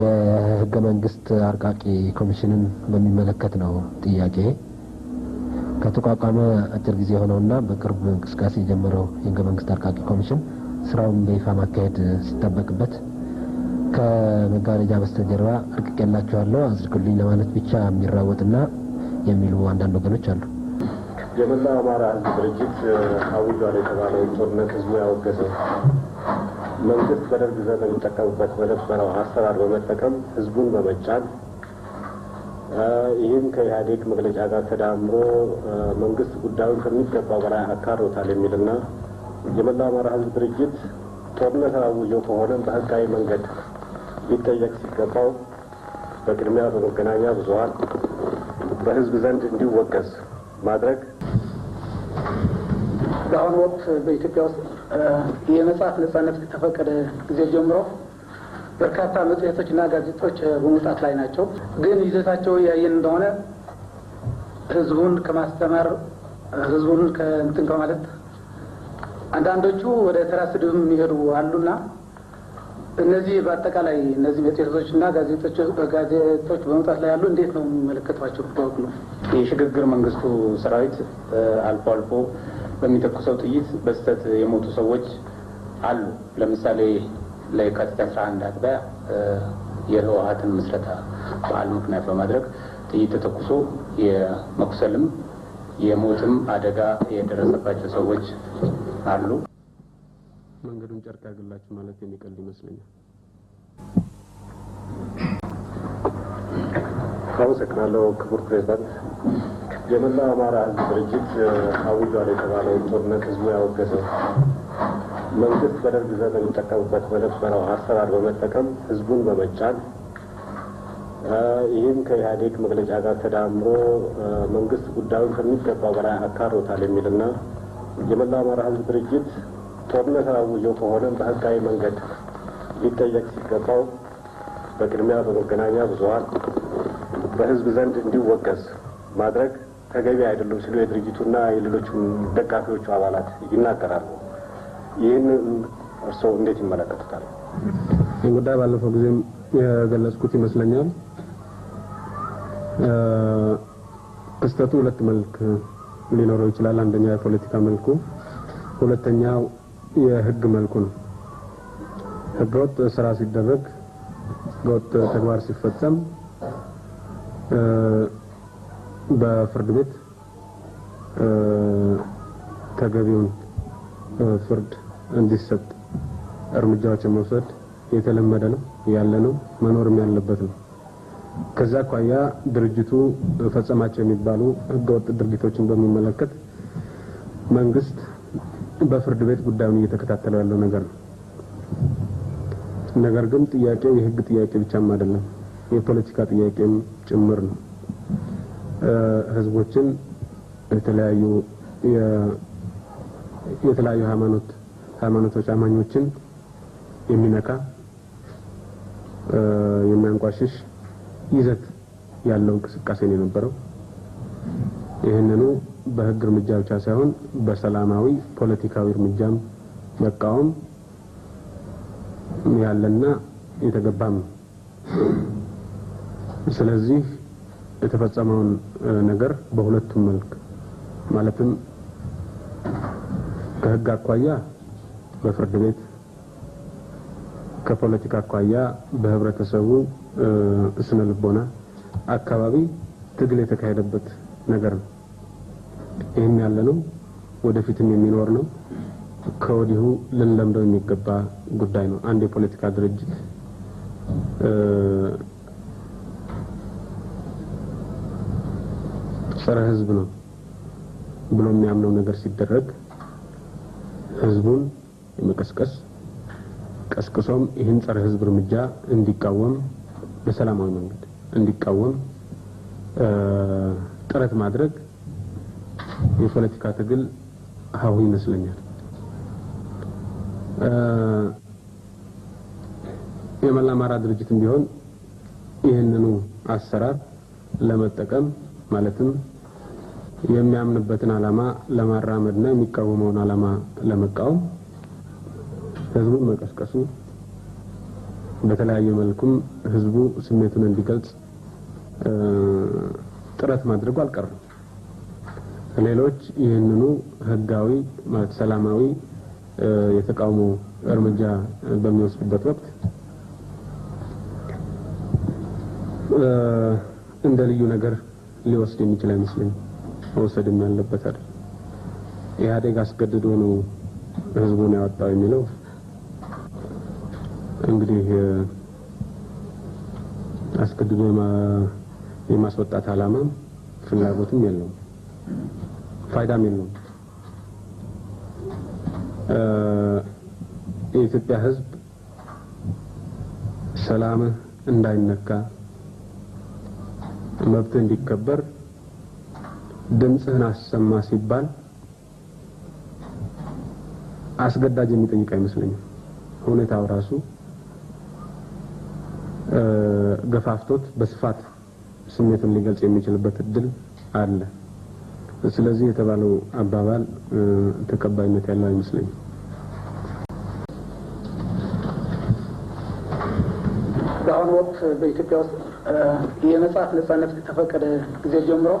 ህገ መንግስት አርቃቂ ኮሚሽንን በሚመለከት ነው ጥያቄ። ከተቋቋመ አጭር ጊዜ ሆነውና በቅርብ እንቅስቃሴ የጀመረው የህገ መንግስት አርቃቂ ኮሚሽን ስራውን በይፋ ማካሄድ ሲጠበቅበት ከመጋረጃ በስተጀርባ አርቅቄላችኋለሁ አጽድቁልኝ ለማለት ብቻ የሚራወጥና የሚሉ አንዳንድ ወገኖች አሉ። የመላው አማራ ህዝብ ድርጅት አውጇል የተባለውን ጦርነት ህዝቡ ያወገዘው መንግስት በደርግ ዘመን የሚጠቀምበት በነበረው አሰራር በመጠቀም ህዝቡን በመጫን ይህም ከኢህአዴግ መግለጫ ጋር ተዳምሮ መንግስት ጉዳዩን ከሚገባው በላይ አካሮታል የሚልና የመላው አማራ ህዝብ ድርጅት ጦርነት አውጆ ከሆነ በህጋዊ መንገድ ሊጠየቅ ሲገባው በቅድሚያ በመገናኛ ብዙሃን በህዝብ ዘንድ እንዲወገዝ ማድረግ በአሁኑ ወቅት በኢትዮጵያ ውስጥ የመጽሐፍ ነጻነት ከተፈቀደ ጊዜ ጀምሮ በርካታ መጽሔቶችና ጋዜጦች በመውጣት ላይ ናቸው። ግን ይዘታቸው ያየን እንደሆነ ህዝቡን ከማስተማር ህዝቡን ከእንትን ከማለት አንዳንዶቹ ወደ ተራ ስድብ የሚሄዱ አሉና እነዚህ በአጠቃላይ እነዚህ መጽሔቶችና ጋዜጦች በመውጣት ላይ ያሉ እንዴት ነው የሚመለከቷቸው? በወቅቱ የሽግግር መንግስቱ ሰራዊት አልፎ አልፎ በሚተኩሰው ጥይት በስተት የሞቱ ሰዎች አሉ። ለምሳሌ ለየካቲት 11 አጥቢያ የህወሓትን ምስረታ በዓል ምክንያት በማድረግ ጥይት ተተኩሶ የመቁሰልም የሞትም አደጋ የደረሰባቸው ሰዎች አሉ። መንገዱን ጨርቅ ያገላችሁ ማለት የሚቀል ይመስለኛል። አመሰግናለሁ ክቡር ፕሬዝዳንት። የመላው አማራ ህዝብ ድርጅት አውጇል የተባለውን ጦርነት ህዝቡ ያወገዘው መንግስት በደርግ ዘመን የሚጠቀምበት በነበረው አሰራር በመጠቀም ህዝቡን በመጫን ይህም ከኢህአዴግ መግለጫ ጋር ተዳምሮ መንግስት ጉዳዩን ከሚገባው በላይ አካሮታል የሚልና የመላው አማራ ህዝብ ድርጅት ጦርነት አውጆ ከሆነ በህጋዊ መንገድ ሊጠየቅ ሲገባው በቅድሚያ በመገናኛ ብዙሃን በህዝብ ዘንድ እንዲወገዝ ማድረግ ተገቢ አይደለም ሲሉ የድርጅቱና የሌሎችም ደጋፊዎቹ አባላት ይናገራሉ። ይህን እርስዎ እንዴት ይመለከቱታል? ይህ ጉዳይ ባለፈው ጊዜም የገለጽኩት ይመስለኛል። ክስተቱ ሁለት መልክ ሊኖረው ይችላል። አንደኛው የፖለቲካ መልኩ፣ ሁለተኛው የህግ መልኩ ነው። ህገወጥ ስራ ሲደረግ፣ ህገወጥ ተግባር ሲፈጸም በፍርድ ቤት ተገቢውን ፍርድ እንዲሰጥ እርምጃዎችን መውሰድ የተለመደ ነው፣ ያለ ነው፣ መኖርም ያለበት ነው። ከዛ አኳያ ድርጅቱ ፈጸማቸው የሚባሉ ህገወጥ ድርጊቶችን በሚመለከት መንግስት በፍርድ ቤት ጉዳዩን እየተከታተለ ያለው ነገር ነው። ነገር ግን ጥያቄው የህግ ጥያቄ ብቻም አይደለም፣ የፖለቲካ ጥያቄም ጭምር ነው። ህዝቦችን የተለያዩ ሃይማኖቶች አማኞችን የሚነካ የሚያንቋሽሽ ይዘት ያለው እንቅስቃሴ ነው የነበረው። ይህንኑ በህግ እርምጃ ብቻ ሳይሆን በሰላማዊ ፖለቲካዊ እርምጃም መቃወም ያለና የተገባም። ስለዚህ የተፈጸመውን ነገር በሁለቱም መልክ ማለትም ከህግ አኳያ በፍርድ ቤት፣ ከፖለቲካ አኳያ በህብረተሰቡ ስነ ልቦና አካባቢ ትግል የተካሄደበት ነገር ነው። ይህም ያለ ነው፣ ወደፊትም የሚኖር ነው። ከወዲሁ ልንለምደው የሚገባ ጉዳይ ነው። አንድ የፖለቲካ ድርጅት ጸረ ህዝብ ነው ብሎ የሚያምነው ነገር ሲደረግ ህዝቡን የመቀስቀስ ቀስቅሶም ይህን ጸረ ህዝብ እርምጃ እንዲቃወም በሰላማዊ መንገድ እንዲቃወም ጥረት ማድረግ የፖለቲካ ትግል ሀሁ ይመስለኛል። የመላው አማራ ድርጅትም ቢሆን ይህንኑ አሰራር ለመጠቀም ማለትም የሚያምንበትን ዓላማ ለማራመድና የሚቃወመውን ዓላማ ለመቃወም ህዝቡን መቀስቀሱ በተለያየ መልኩም ህዝቡ ስሜቱን እንዲገልጽ ጥረት ማድረጉ አልቀረም። ሌሎች ይህንኑ ህጋዊ ማለት ሰላማዊ የተቃውሞ እርምጃ በሚወስዱበት ወቅት እንደ ልዩ ነገር ሊወስድ የሚችል አይመስለኝም። መውሰድም ያለበት አይደል። ኢህአዴግ አስገድዶ ነው ህዝቡን ያወጣው የሚለው እንግዲህ አስገድዶ የማስወጣት ዓላማም ፍላጎትም የለውም፣ ፋይዳም የለውም። የኢትዮጵያ ህዝብ ሰላም እንዳይነካ መብት እንዲከበር ድምጽህን አሰማ ሲባል አስገዳጅ የሚጠይቅ አይመስለኝም። ሁኔታው ራሱ ገፋፍቶት በስፋት ስሜትን ሊገልጽ የሚችልበት እድል አለ። ስለዚህ የተባለው አባባል ተቀባይነት ያለው አይመስለኝም። በአሁኑ ወቅት በኢትዮጵያ ውስጥ የመጽሐፍ ነጻነት ከተፈቀደ ጊዜ ጀምሮ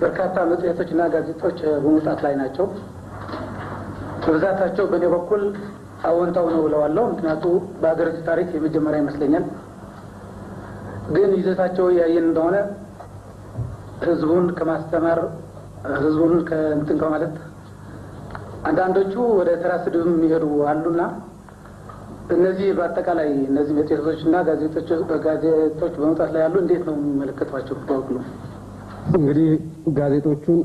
በርካታ መጽሔቶችና ጋዜጦች በመውጣት ላይ ናቸው። በብዛታቸው በእኔ በኩል አዎንታው ነው ብለዋለሁ። ምክንያቱም በሀገሪቱ ታሪክ የመጀመሪያ ይመስለኛል። ግን ይዘታቸው ያየን እንደሆነ ህዝቡን ከማስተማር ህዝቡን ከእንትን ከማለት አንዳንዶቹ ወደ ተራ ስድብ የሚሄዱ አሉና እነዚህ በአጠቃላይ እነዚህ መጽሔቶችና ጋዜጦች በመውጣት ላይ ያሉ እንዴት ነው የሚመለከቷቸው? በሁሉ እንግዲህ ጋዜጦቹን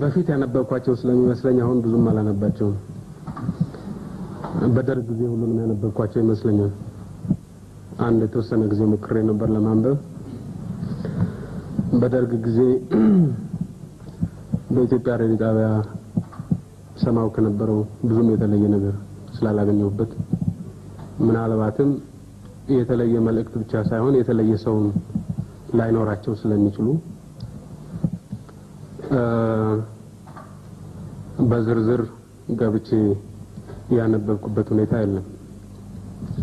በፊት ያነበብኳቸው ስለሚመስለኝ አሁን ብዙም አላነባቸውም። በደርግ ጊዜ ሁሉንም ያነበብኳቸው ይመስለኛል። አንድ የተወሰነ ጊዜ ሞክሬ ነበር ለማንበብ። በደርግ ጊዜ በኢትዮጵያ ሬዲዮ ጣቢያ ሰማው ከነበረው ብዙም የተለየ ነገር ስላላገኘሁበት ምናልባትም የተለየ መልእክት ብቻ ሳይሆን የተለየ ሰው ላይኖራቸው ስለሚችሉ በዝርዝር ገብቼ ያነበብኩበት ሁኔታ የለም።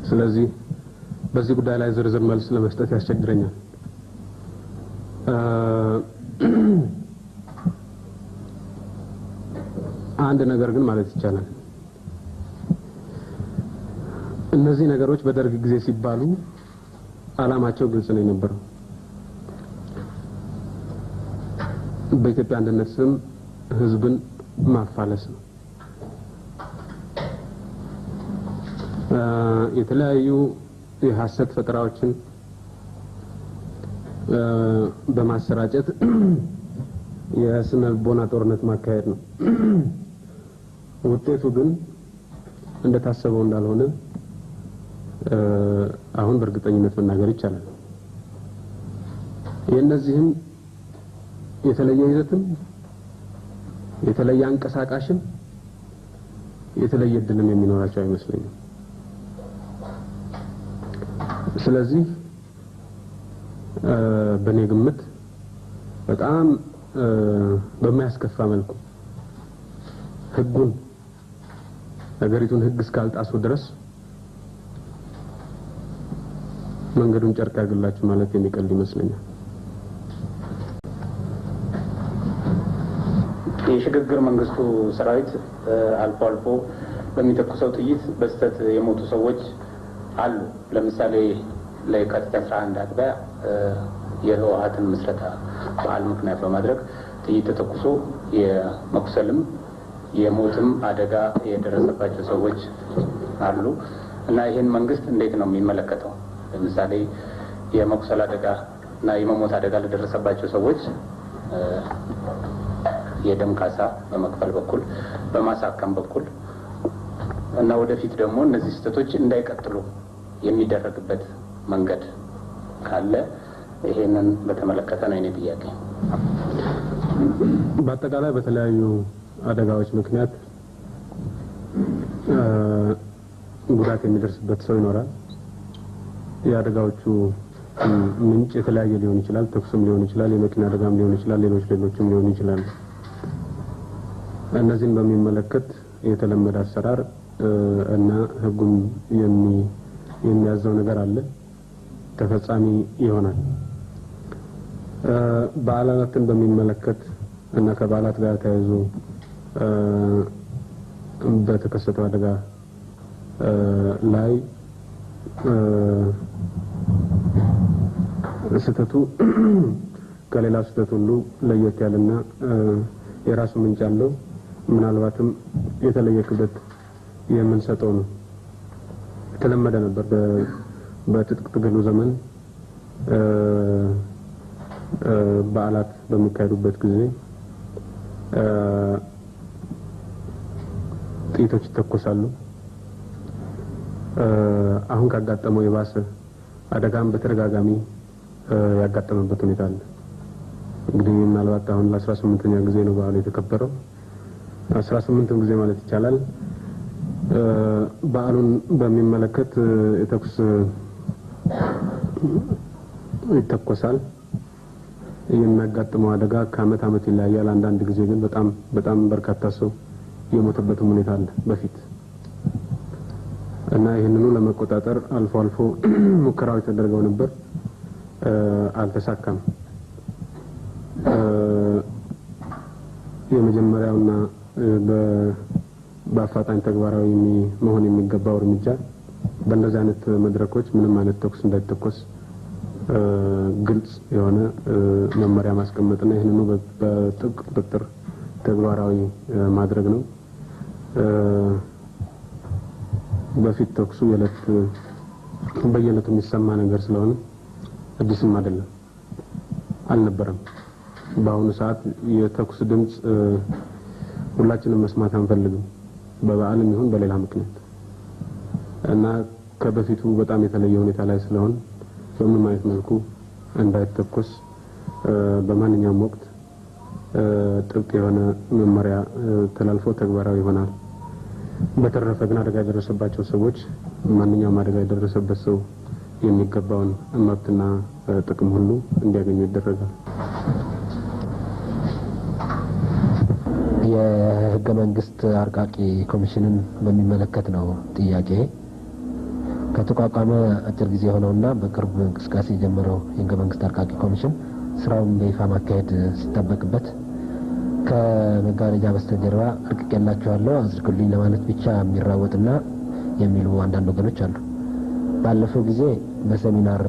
ስለዚህ በዚህ ጉዳይ ላይ ዝርዝር መልስ ለመስጠት ያስቸግረኛል። አንድ ነገር ግን ማለት ይቻላል። እነዚህ ነገሮች በደርግ ጊዜ ሲባሉ ዓላማቸው ግልጽ ነው የነበረው። በኢትዮጵያ አንድነት ስም ህዝብን ማፋለስ ነው። የተለያዩ የሐሰት ፈጠራዎችን በማሰራጨት የስነ ልቦና ጦርነት ማካሄድ ነው። ውጤቱ ግን እንደታሰበው እንዳልሆነ አሁን በእርግጠኝነት መናገር ይቻላል። የእነዚህም የተለየ ይዘትም የተለየ አንቀሳቃሽም የተለየ እድልም የሚኖራቸው አይመስለኝም። ስለዚህ በእኔ ግምት በጣም በሚያስከፋ መልኩ ህጉን ሀገሪቱን ህግ እስካልጣሱ ድረስ መንገዱን ጨርቅ ያግላችሁ ማለት የሚቀል ይመስለኛል። የሽግግር መንግስቱ ሰራዊት አልፎ አልፎ በሚተኩሰው ጥይት በስተት የሞቱ ሰዎች አሉ። ለምሳሌ ለየካቲት 11 አጥቢያ የህወሓትን ምስረታ በዓል ምክንያት በማድረግ ጥይት ተተኩሶ የመቁሰልም የሞትም አደጋ የደረሰባቸው ሰዎች አሉ እና ይህን መንግስት እንዴት ነው የሚመለከተው? ለምሳሌ የመቁሰል አደጋ እና የመሞት አደጋ ለደረሰባቸው ሰዎች የደም ካሳ በመክፈል በኩል በማሳከም በኩል እና ወደፊት ደግሞ እነዚህ ስህተቶች እንዳይቀጥሉ የሚደረግበት መንገድ ካለ ይሄንን በተመለከተ ነው የኔ ጥያቄ። በአጠቃላይ በተለያዩ አደጋዎች ምክንያት ጉዳት የሚደርስበት ሰው ይኖራል። የአደጋዎቹ ምንጭ የተለያየ ሊሆን ይችላል። ተኩስም ሊሆን ይችላል፣ የመኪና አደጋም ሊሆን ይችላል፣ ሌሎችም ሊሆኑ ይችላሉ። እነዚህን በሚመለከት የተለመደ አሰራር እና ህጉም የሚያዘው ነገር አለ፣ ተፈጻሚ ይሆናል። በዓላትን በሚመለከት እና ከበዓላት ጋር ተያይዞ በተከሰተው አደጋ ላይ ስህተቱ ከሌላ ስህተት ሁሉ ለየት ያለና የራሱ ምንጭ ያለው ምናልባትም የተለየ ክብደት የምንሰጠው ነው። የተለመደ ነበር በትጥቅ ትግሉ ዘመን በዓላት በሚካሄዱበት ጊዜ ጥይቶች ይተኮሳሉ። አሁን ካጋጠመው የባሰ አደጋም በተደጋጋሚ ያጋጠመበት ሁኔታ አለ። እንግዲህ ምናልባት አሁን ለ18ኛ ጊዜ ነው በዓሉ የተከበረው። 18ኛው ጊዜ ማለት ይቻላል። በዓሉን በሚመለከት የተኩስ ይተኮሳል። የሚያጋጥመው አደጋ ከአመት አመት ይለያያል። አንዳንድ ጊዜ ግን በጣም በርካታ ሰው የሞተበትም ሁኔታ አለ በፊት እና ይህንኑ ለመቆጣጠር አልፎ አልፎ ሙከራዎች ተደርገው ነበር፣ አልተሳካም። የመጀመሪያውና በአፋጣኝ ተግባራዊ መሆን የሚገባው እርምጃ በእንደዚህ አይነት መድረኮች ምንም አይነት ተኩስ እንዳይተኮስ ግልጽ የሆነ መመሪያ ማስቀመጥና ይህንኑ በጥብቅ ቁጥጥር ተግባራዊ ማድረግ ነው። በፊት ተኩሱ በየዕለቱ የሚሰማ ነገር ስለሆነ አዲስም አይደለም አልነበረም። በአሁኑ ሰዓት የተኩስ ድምጽ ሁላችንም መስማት አንፈልግም፣ በበዓልም ይሁን በሌላ ምክንያት እና ከበፊቱ በጣም የተለየ ሁኔታ ላይ ስለሆነ በምንም አይነት መልኩ እንዳይተኮስ በማንኛውም ወቅት ጥብቅ የሆነ መመሪያ ተላልፎ ተግባራዊ ይሆናል። በተረፈ ግን አደጋ የደረሰባቸው ሰዎች ማንኛውም አደጋ የደረሰበት ሰው የሚገባውን መብትና ጥቅም ሁሉ እንዲያገኙ ይደረጋል። የህገ መንግስት አርቃቂ ኮሚሽንን በሚመለከት ነው ጥያቄ። ከተቋቋመ አጭር ጊዜ ሆነውና በቅርብ እንቅስቃሴ የጀመረው የህገ መንግስት አርቃቂ ኮሚሽን ስራውን በይፋ ማካሄድ ሲጠበቅበት ከመጋረጃ በስተጀርባ አርቅቄላችኋለሁ አጽድቁልኝ ለማለት ብቻ የሚራወጥና የሚሉ አንዳንድ ወገኖች አሉ። ባለፈው ጊዜ በሰሚናር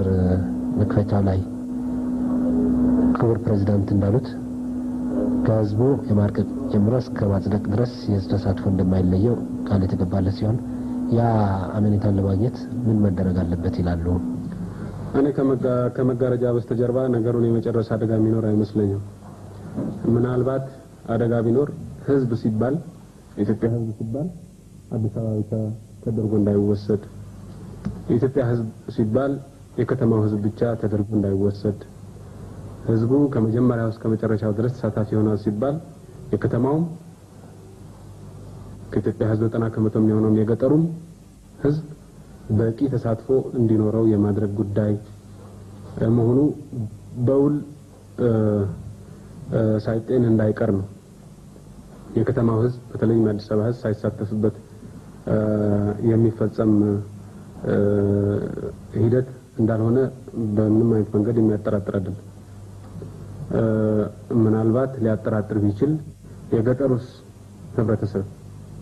መክፈቻው ላይ ክቡር ፕሬዝዳንት እንዳሉት ከህዝቡ የማርቀቅ ጀምሮ እስከ ማጽደቅ ድረስ የህዝብ ተሳትፎ እንደማይለየው ቃል የተገባለ ሲሆን ያ አመኔታን ለማግኘት ምን መደረግ አለበት ይላሉ? እኔ ከመጋረጃ በስተጀርባ ነገሩን የመጨረስ አደጋ የሚኖር አይመስለኝም። ምናልባት አደጋ ቢኖር ህዝብ ሲባል የኢትዮጵያ ህዝብ ሲባል አዲስ አበባ ብቻ ተደርጎ እንዳይወሰድ፣ የኢትዮጵያ ህዝብ ሲባል የከተማው ህዝብ ብቻ ተደርጎ እንዳይወሰድ፣ ህዝቡ ከመጀመሪያው እስከ መጨረሻው ድረስ ተሳታፊ ይሆናል ሲባል የከተማውም ከኢትዮጵያ ህዝብ 90% የሚሆነው የገጠሩም ህዝብ በቂ ተሳትፎ እንዲኖረው የማድረግ ጉዳይ መሆኑ በውል ሳይጤን እንዳይቀር ነው። የከተማው ህዝብ በተለይም አዲስ አበባ ህዝብ ሳይሳተፍበት የሚፈጸም ሂደት እንዳልሆነ በምንም አይነት መንገድ የሚያጠራጥር አይደለም። ምናልባት ሊያጠራጥር ቢችል የገጠሩስ ህብረተሰብ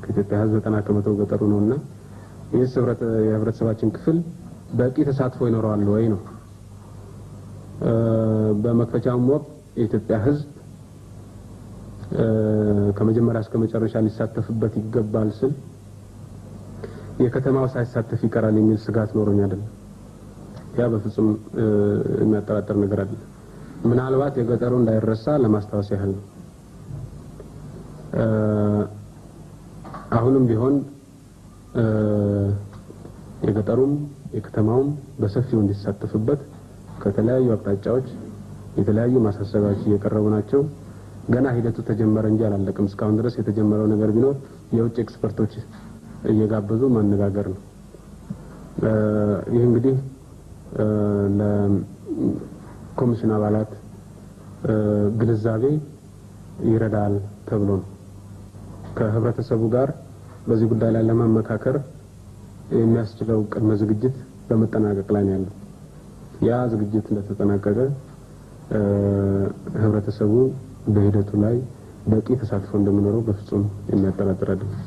ከኢትዮጵያ ህዝብ 90% ገጠሩ ነውና የህብረተሰባችን ክፍል በቂ ተሳትፎ ይኖረዋል ወይ ነው። በመክፈቻውም ወቅት የኢትዮጵያ ህዝብ ከመጀመሪያ እስከ መጨረሻ ሊሳተፍበት ይገባል ስል የከተማው ሳይሳተፍ ይቀራል የሚል ስጋት ኖሮኝ አይደለም። ያ በፍጹም የሚያጠራጥር ነገር አይደለም። ምናልባት የገጠሩ እንዳይረሳ ለማስታወስ ያህል ነው። አሁንም ቢሆን የገጠሩም የከተማውም በሰፊው እንዲሳተፍበት ከተለያዩ አቅጣጫዎች የተለያዩ ማሳሰቢያዎች እየቀረቡ ናቸው። ገና ሂደቱ ተጀመረ እንጂ አላለቀም። እስካሁን ድረስ የተጀመረው ነገር ቢኖር የውጭ ኤክስፐርቶች እየጋበዙ ማነጋገር ነው። ይህ እንግዲህ ለኮሚሽን አባላት ግንዛቤ ይረዳል ተብሎ ነው። ከህብረተሰቡ ጋር በዚህ ጉዳይ ላይ ለማመካከር የሚያስችለው ቅድመ ዝግጅት በመጠናቀቅ ላይ ነው ያለው። ያ ዝግጅት እንደተጠናቀቀ ህብረተሰቡ በሂደቱ ላይ በቂ ተሳትፎ እንደሚኖረው በፍጹም የሚያጠራጥር አይደለም።